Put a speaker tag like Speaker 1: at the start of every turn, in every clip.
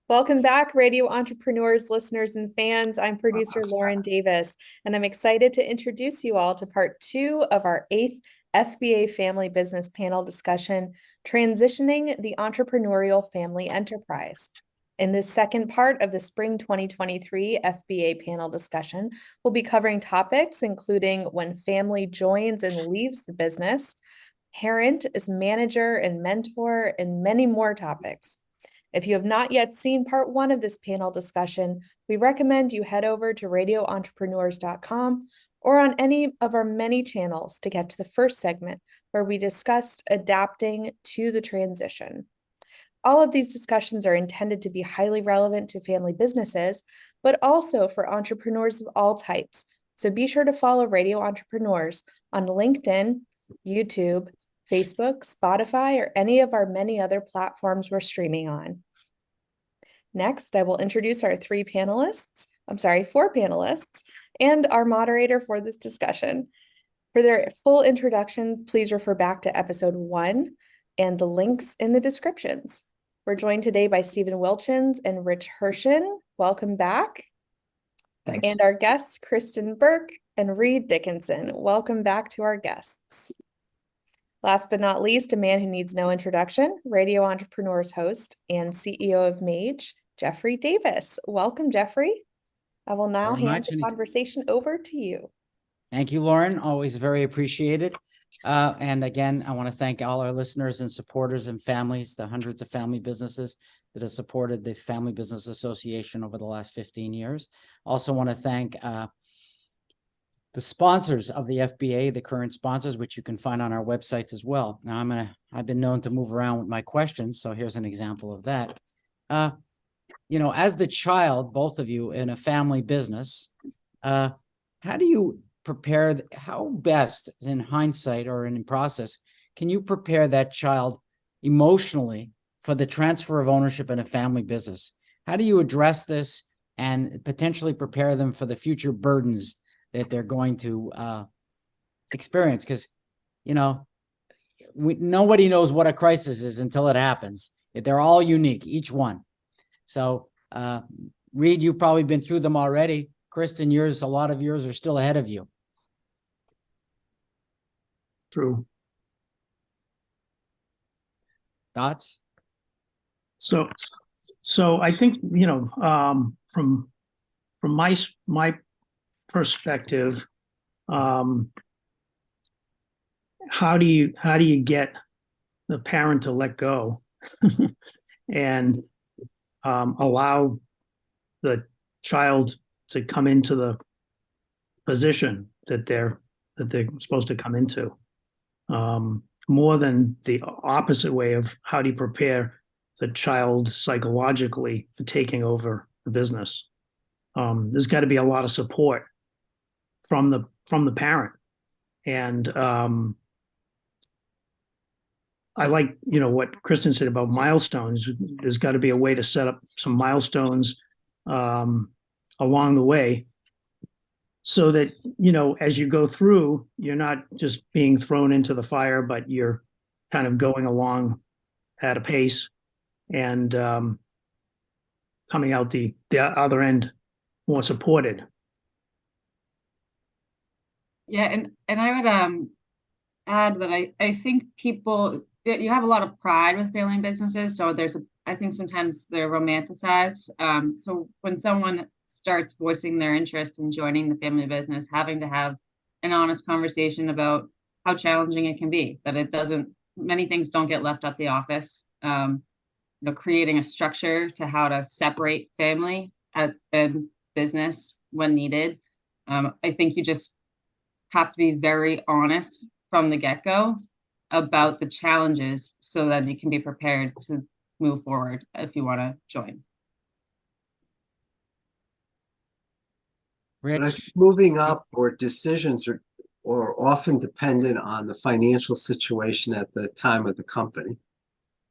Speaker 1: Welcome back, radio entrepreneurs, listeners, and fans. I'm producer Lauren Davis, and I'm excited to introduce you all to part 2 of our 8th FBA Family Business Panel discussion, Transitioning the Entrepreneurial Family Enterprise. In this second part of the Spring 2023 FBA panel discussion, we'll be covering topics including when family joins and leaves the business, parent as manager and mentor, and many more topics. If you have not yet seen part 1 of this panel discussion, we recommend you head over to radioentrepreneurs.com or on any of our many channels to get to the first segment where we discussed adapting to the transition. All of these discussions are intended to be highly relevant to family businesses, but also for entrepreneurs of all types. So be sure to follow Radio Entrepreneurs on LinkedIn, YouTube, Facebook, Spotify, or any of our many other platforms we're streaming on. Next, I will introduce our 4 panelists, and our moderator for this discussion. For their full introductions, please refer back to episode 1 and the links in the descriptions. We're joined today by Stephen Wilchins and Rich Hirschen. Welcome back.
Speaker 2: Thanks.
Speaker 1: And our guests, Kristen Burke and Reed Dickinson. Welcome back to our guests. Last but not least, a man who needs no introduction, Radio Entrepreneurs host and CEO of Mage, Jeffrey Davis. Welcome, Jeffrey. I will now hand the conversation over to you.
Speaker 2: Thank you, Lauren. Always very appreciated. And again, I want to thank all our listeners and supporters and families, the hundreds of family businesses that have supported the Family Business Association over the last 15 years. Also want to thank the sponsors of the FBA, the current sponsors, which you can find on our websites as well. Now I've been known to move around with my questions, so here's an example of that. As the child, both of you in a family business, how do you prepare, how best in hindsight or in process, can you prepare that child emotionally for the transfer of ownership in a family business? How do you address this and potentially prepare them for the future burdens that they're going to experience? Because, nobody knows what a crisis is until it happens. They're all unique, each one. So, Reed, you've probably been through them already. Kristen, a lot of yours are still ahead of you.
Speaker 3: True.
Speaker 2: Thoughts?
Speaker 3: So I think, from my perspective, how do you get the parent to let go and allow the child to come into the position that they're supposed to come into, more than the opposite way of how do you prepare the child psychologically for taking over the business. There's got to be a lot of support from the parent, and I like what Kristen said about milestones. There's got to be a way to set up some milestones along the way, so that as you go through, you're not just being thrown into the fire, but you're kind of going along at a pace and coming out the other end more supported.
Speaker 4: Yeah, and I would add that I think you have a lot of pride with family businesses, so I think sometimes they're romanticized. So when someone starts voicing their interest in joining the family business, having to have an honest conversation about how challenging it can be, that many things don't get left at the office. Creating a structure to how to separate family and business when needed. I think you just have to be very honest from the get-go about the challenges so that you can be prepared to move forward if you want to join.
Speaker 2: Rich?
Speaker 5: Moving up or decisions are often dependent on the financial situation at the time of the company.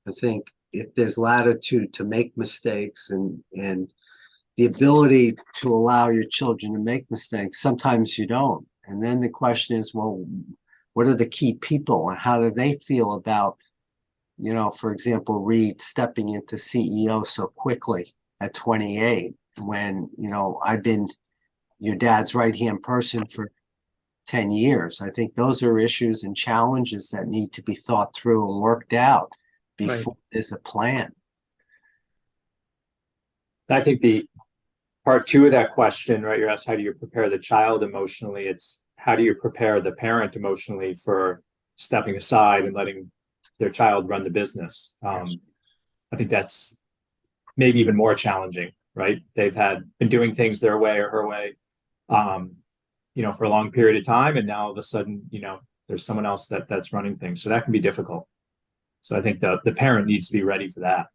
Speaker 5: I think if there's latitude to make mistakes and the ability to allow your children to make mistakes, sometimes you don't. And then the question is, well, what are the key people and how do they feel about, for example, Reed stepping into CEO so quickly? at 28 when, you know, I've been your dad's right-hand person for 10 years. I think those are issues and challenges that need to be thought through and worked out before there's a plan.
Speaker 6: I think the part two of that question, right? You're asked, how do you prepare the child emotionally? It's how do you prepare the parent emotionally for stepping aside and letting their child run the business? I think that's maybe even more challenging, right? They've been doing things their way or her way, you know, for a long period of time, and now all of a sudden, you know, there's someone else that's running things, so that can be difficult. So I think the parent needs to be ready for that.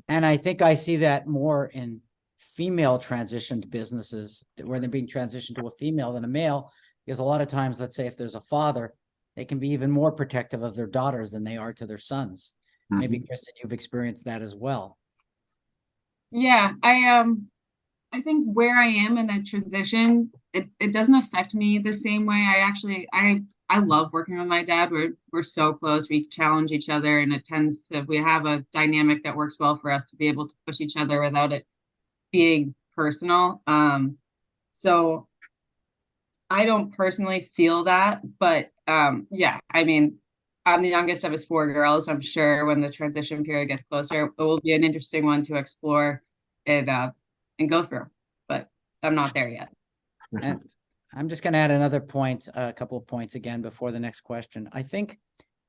Speaker 2: And I think I see that more in female transitioned businesses where they're being transitioned to a female than a male, because a lot of times, let's say if there's a father, they can be even more protective of their daughters than they are to their sons.
Speaker 5: Mm-hmm.
Speaker 2: Maybe Kristen, you've experienced that as well.
Speaker 4: Yeah, I think where I am in that transition, it doesn't affect me the same way. I love working with my dad. We're so close. We challenge each other, and we have a dynamic that works well for us to be able to push each other without it being personal. So I don't personally feel that, but yeah, I mean, I'm the youngest of his 4 girls. I'm sure when the transition period gets closer, it will be an interesting one to explore and go through, but I'm not there yet.
Speaker 2: And I'm just going to add another point, a couple of points again before the next question. I think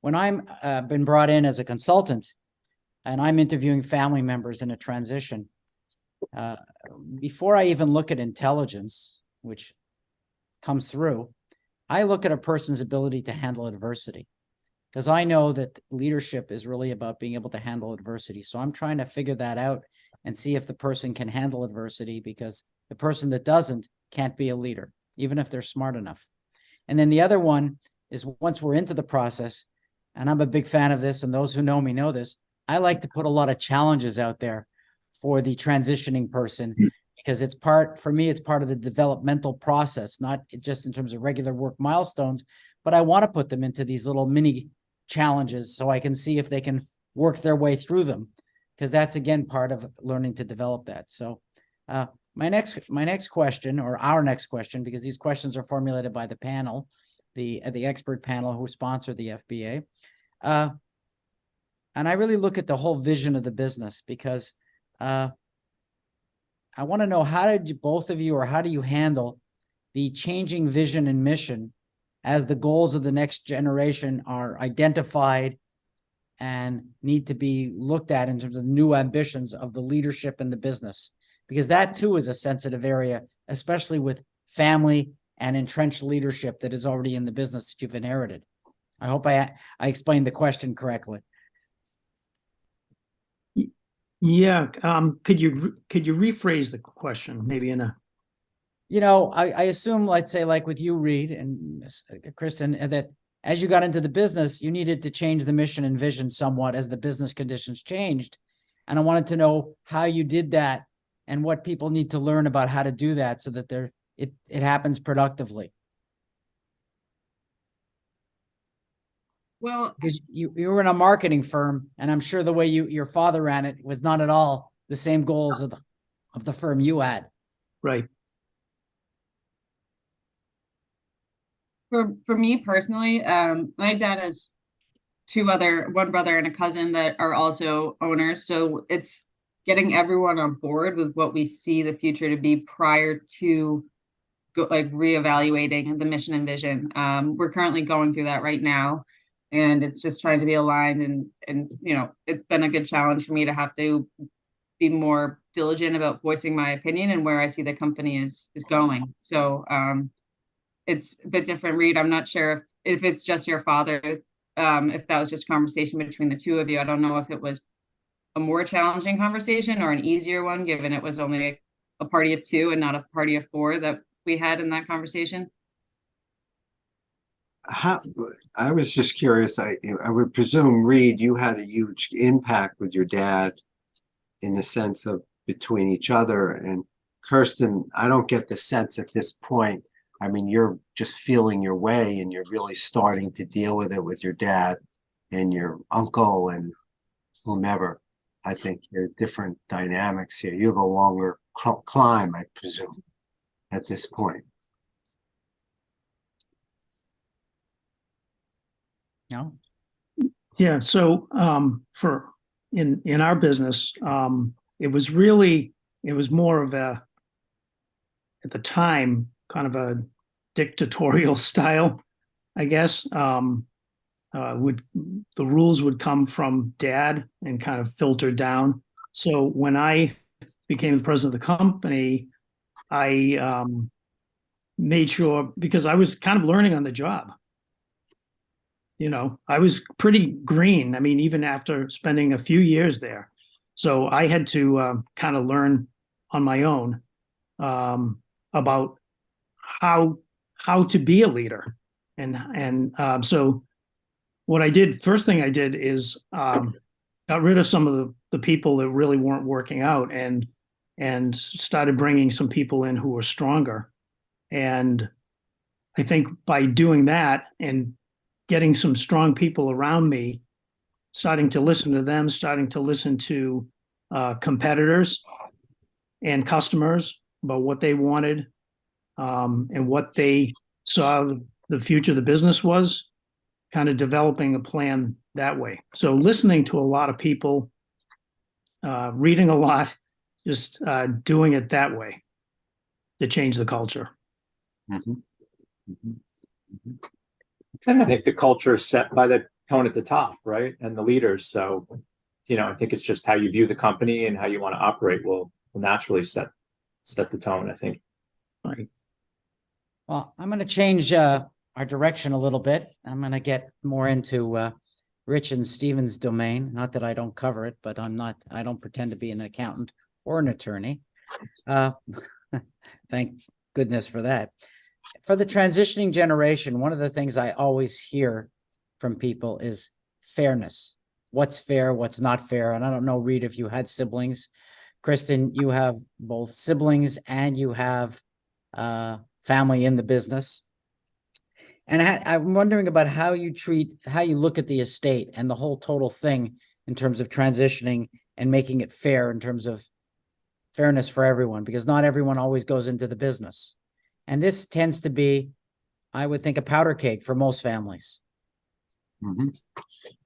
Speaker 2: when I'm been brought in as a consultant and I'm interviewing family members in a transition, before I even look at intelligence, which comes through, I look at a person's ability to handle adversity, because I know that leadership is really about being able to handle adversity. So I'm trying to figure that out and see if the person can handle adversity, because the person that doesn't can't be a leader, even if they're smart enough. And then the other one is, once we're into the process, and I'm a big fan of this, and those who know me know this, I like to put a lot of challenges out there for the transitioning person, because it's part of the developmental process, not just in terms of regular work milestones, but I want to put them into these little mini challenges so I can see if they can work their way through them, because that's again part of learning to develop that. So my next question, or our next question, because these questions are formulated by the panel, the expert panel who sponsor the FBA, and I really look at the whole vision of the business, because I want to know, how do you handle the changing vision and mission as the goals of the next generation are identified and need to be looked at in terms of new ambitions of the leadership in the business? Because that too is a sensitive area, especially with family and entrenched leadership that is already in the business that you've inherited. I hope I explained the question correctly.
Speaker 3: Yeah. Could you rephrase the question maybe in a?
Speaker 2: You know, I assume, let's say, like with you, Reed and Kristen, that as you got into the business, you needed to change the mission and vision somewhat as the business conditions changed. And I wanted to know how you did that and what people need to learn about how to do that so that it happens productively.
Speaker 4: Well,
Speaker 2: Because you were in a marketing firm, and I'm sure the way your father ran it was not at all the same goals of the firm you had.
Speaker 3: Right.
Speaker 4: for me personally, my dad has one brother and a cousin that are also owners. So it's getting everyone on board with what we see the future to be prior to reevaluating the mission and vision. We're currently going through that right now, and it's just trying to be aligned, and you know, it's been a good challenge for me to have to be more diligent about voicing my opinion and where I see the company is going. So it's a bit different, Reed. I'm not sure if it's just your father, if that was just a conversation between the two of you. I don't know if it was a more challenging conversation or an easier one, given it was only a party of 2 and not a party of 4 that we had in that conversation.
Speaker 5: I was just curious. I would presume, Reed, you had a huge impact with your dad in the sense of between each other. And Kirsten, I don't get the sense at this point. I mean, you're just feeling your way and you're really starting to deal with it with your dad and your uncle and whomever. I think there are different dynamics here. You have a longer climb, I presume, at this point.
Speaker 2: No?
Speaker 3: Yeah, so for in our business, it was more of a, at the time, kind of a dictatorial style, I guess. The rules would come from dad and kind of filter down. So when I became the president of the company, I made sure, because I was kind of learning on the job. I was pretty green. I mean, even after spending a few years there. So I had to kind of learn on my own about how to be a leader. And so what I did, first thing I did is got rid of some of the people that really weren't working out and started bringing some people in who were stronger. And I think by doing that and getting some strong people around me, starting to listen to them, starting to listen to competitors and customers about what they wanted and what they saw the future of the business was, kind of developing a plan that way. So listening to a lot of people, reading a lot, just doing it that way to change the culture.
Speaker 5: Mm-hmm. Mm-hmm. Mm-hmm.
Speaker 6: And I think the culture is set by the tone at the top, right? And the leaders. So, I think it's just how you view the company and how you want to operate will naturally set the tone, I think.
Speaker 3: Right.
Speaker 2: Well, I'm going to change our direction a little bit. I'm going to get more into Rich and Stephen's domain. Not that I don't cover it, but I don't pretend to be an accountant or an attorney. Thank goodness for that. For the transitioning generation, one of the things I always hear from people is fairness. What's fair, what's not fair. And I don't know, Reed, if you had siblings. Kristen, you have both siblings and you have family in the business. And I'm wondering about how you look at the estate and the whole total thing in terms of transitioning and making it fair in terms of fairness for everyone, because not everyone always goes into the business. And this tends to be, I would think, a powder keg for most families.
Speaker 5: Mm-hmm.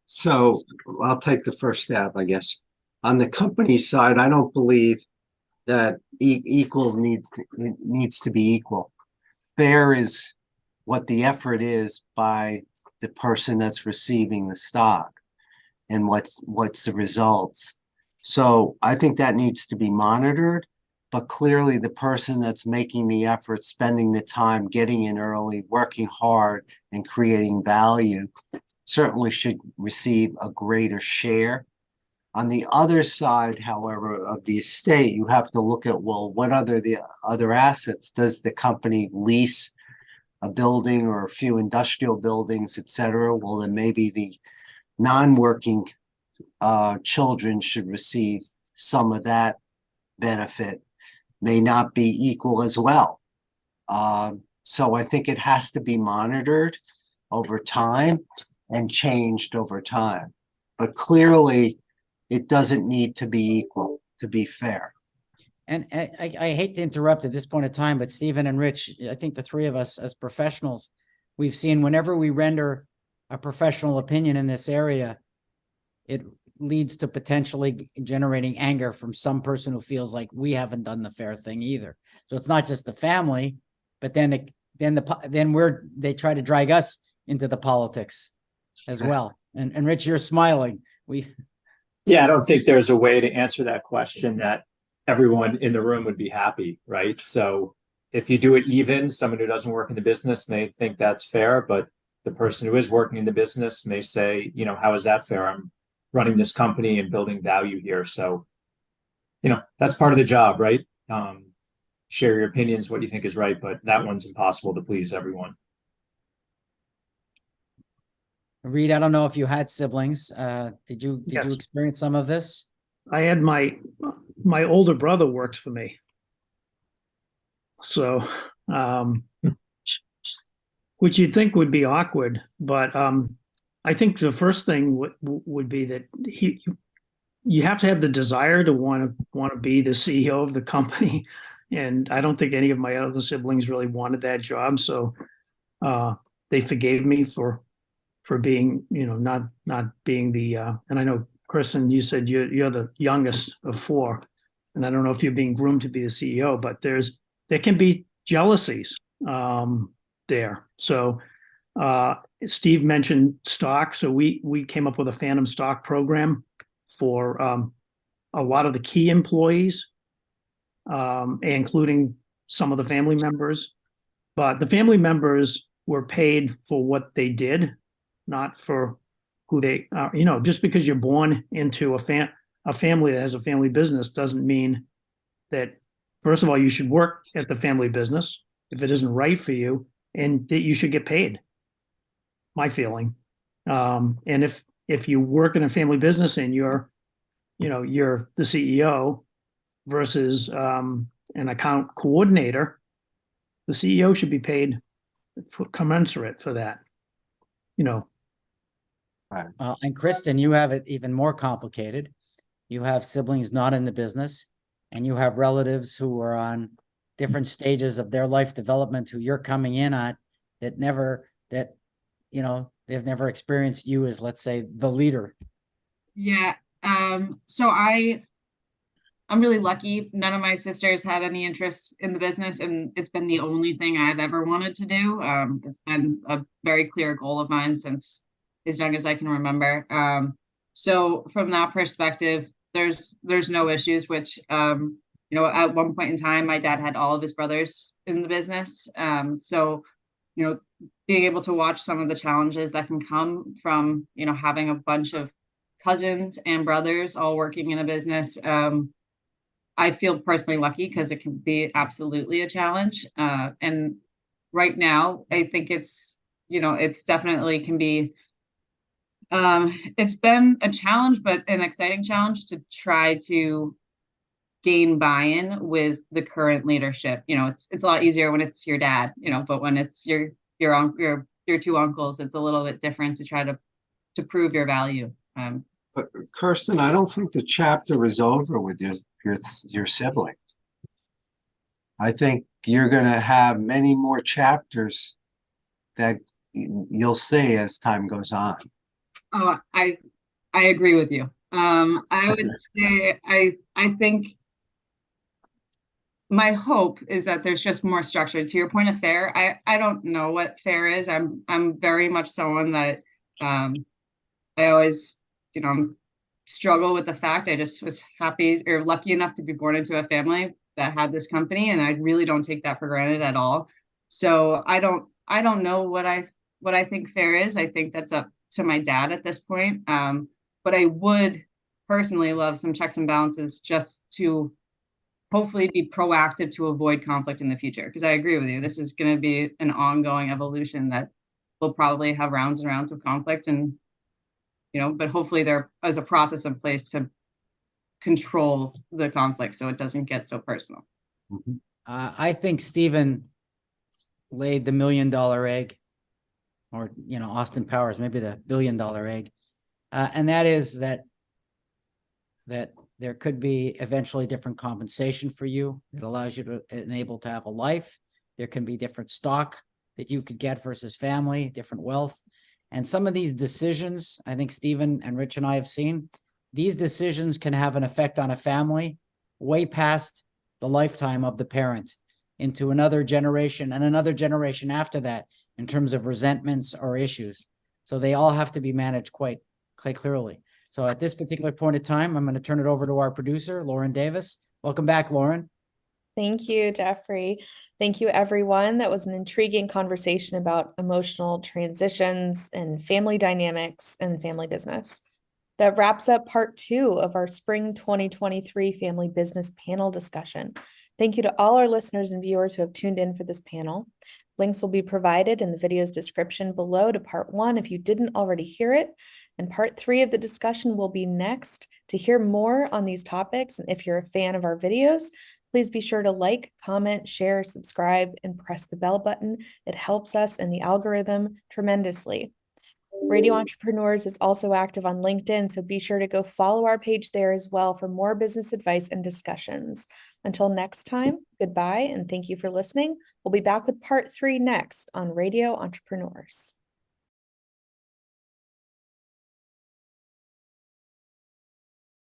Speaker 5: So I'll take the first stab, I guess. On the company side, I don't believe that equal needs to be equal. Fair is what the effort is by the person that's receiving the stock and what's the results. So I think that needs to be monitored, but clearly the person that's making the effort, spending the time, getting in early, working hard and creating value certainly should receive a greater share. On the other side, however, of the estate, you have to look at, well, what are the other assets? Does the company lease a building or a few industrial buildings, et cetera? Well, then maybe the non-working children should receive some of that benefit. May not be equal as well. So I think it has to be monitored over time and changed over time. But clearly, it doesn't need to be equal to be fair.
Speaker 2: And I hate to interrupt at this point in time, but Stephen and Rich, I think the three of us as professionals, we've seen whenever we render a professional opinion in this area, it leads to potentially generating anger from some person who feels like we haven't done the fair thing either. So it's not just the family, but then they try to drag us into the politics as well. And Rich, you're smiling.
Speaker 6: Yeah, I don't think there's a way to answer that question that everyone in the room would be happy, right? So if you do it even, someone who doesn't work in the business may think that's fair, but the person who is working in the business may say, how is that fair? I'm running this company and building value here. So, that's part of the job, right? Share your opinions, what you think is right, but that one's impossible to please everyone.
Speaker 2: Reed, I don't know if you had siblings. Did you
Speaker 3: Yes.
Speaker 2: experience some of this?
Speaker 3: I had my older brother worked for me. So, which you'd think would be awkward, but I think the first thing would be that you have to have the desire to want to be the CEO of the company. And I don't think any of my other siblings really wanted that job. So they forgave me for being, not being the, and I know, Kristen, you said you're the youngest of four. And I don't know if you're being groomed to be the CEO, but there can be jealousies there. So Steve mentioned stock. So we came up with a phantom stock program for a lot of the key employees, including some of the family members. But the family members were paid for what they did, not for who they are. Just because you're born into a family that has a family business doesn't mean that, first of all, you should work at the family business if it isn't right for you, and that you should get paid. My feeling. And if you work in a family business and you're the CEO versus an account coordinator, the CEO should be paid commensurate for that.
Speaker 5: Right.
Speaker 2: And Kristen, you have it even more complicated. You have siblings not in the business, and you have relatives who are on different stages of their life development who you're coming in on they've never experienced you as, let's say, the leader.
Speaker 4: Yeah. So I'm really lucky. None of my sisters had any interest in the business, and it's been the only thing I've ever wanted to do. It's been a very clear goal of mine since as young as I can remember. So from that perspective, there's no issues, which, at one point in time, my dad had all of his brothers in the business. So, being able to watch some of the challenges that can come from, having a bunch of cousins and brothers all working in a business, I feel personally lucky because it can be absolutely a challenge. And right now, I think it's definitely can be, it's been a challenge, but an exciting challenge to try to gain buy-in with the current leadership. It's a lot easier when it's your dad, but when it's your two uncles, it's a little bit different to try to prove your value.
Speaker 5: But Kirsten, I don't think the chapter is over with your sibling. I think you're going to have many more chapters that you'll see as time goes on.
Speaker 4: Oh, I agree with you. I would say I think my hope is that there's just more structure. To your point of fair, I don't know what fair is. I'm very much someone that I always, struggle with the fact I just was happy or lucky enough to be born into a family that had this company, and I really don't take that for granted at all. So I don't know what I think fair is. I think that's up to my dad at this point. But I would personally love some checks and balances just to hopefully be proactive to avoid conflict in the future. Because I agree with you, this is going to be an ongoing evolution that will probably have rounds and rounds of conflict, and but hopefully there is a process in place to control the conflict so it doesn't get so personal.
Speaker 5: Mhm.
Speaker 2: I think Stephen laid the $1 million egg, or Austin Powers, maybe the $1 billion egg, and that is that there could be eventually different compensation for you. It allows you to enable to have a life. There can be different stock that you could get versus family, different wealth. And some of these decisions, I think Stephen and Rich and I have seen, these decisions can have an effect on a family way past the lifetime of the parent into another generation and another generation after that in terms of resentments or issues. So they all have to be managed quite clearly. So at this particular point in time, I'm going to turn it over to our producer, Lauren Davis. Welcome back, Lauren.
Speaker 1: Thank you, Jeffrey. Thank you, everyone. That was an intriguing conversation about emotional transitions and family dynamics and family business. That wraps up part 2 of our spring 2023 family business panel discussion. Thank you to all our listeners and viewers who have tuned in for this panel. Links will be provided in the video's description below to part 1 if you didn't already hear it. And part 3 of the discussion will be next. To hear more on these topics, and if you're a fan of our videos, please be sure to like, comment, share, subscribe, and press the bell button. It helps us and the algorithm tremendously. Radio Entrepreneurs is also active on LinkedIn, so be sure to go follow our page there as well for more business advice and discussions. Until next time, goodbye and thank you for listening. We'll be back with part 3 next on Radio Entrepreneurs.